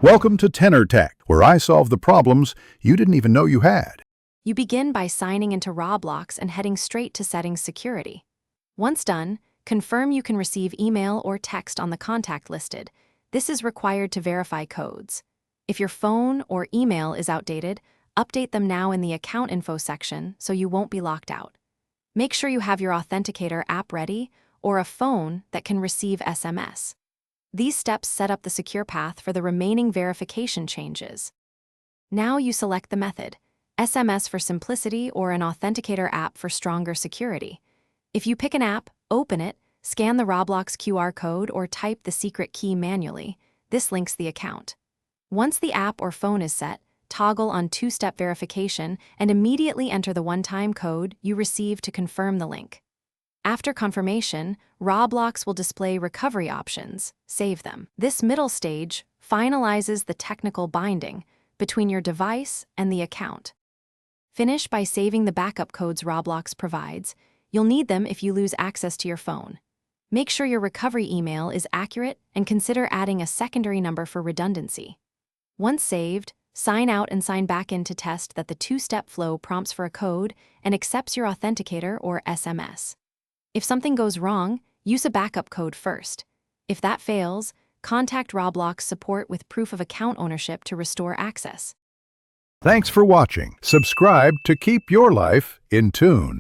Welcome to Tenor Tech, where I solve the problems you didn't even know you had. You begin by signing into Roblox and heading straight to Settings Security. Once done, confirm you can receive email or text on the contact listed. This is required to verify codes. If your phone or email is outdated, update them now in the Account Info section so you won't be locked out. Make sure you have your Authenticator app ready or a phone that can receive SMS. These steps set up the secure path for the remaining verification changes. Now you select the method, SMS for simplicity or an Authenticator app for stronger security. If you pick an app, open it, scan the Roblox QR code or type the secret key manually. This links the account. Once the app or phone is set, toggle on two-step verification and immediately enter the one-time code you received to confirm the link. After confirmation, Roblox will display recovery options. Save them. This middle stage finalizes the technical binding between your device and the account. Finish by saving the backup codes Roblox provides. You'll need them if you lose access to your phone. Make sure your recovery email is accurate and consider adding a secondary number for redundancy. Once saved, sign out and sign back in to test that the two-step flow prompts for a code and accepts your Authenticator or SMS. If something goes wrong, use a backup code first. If that fails, contact Roblox support with proof of account ownership to restore access. Thanks for watching. Subscribe to keep your life in tune.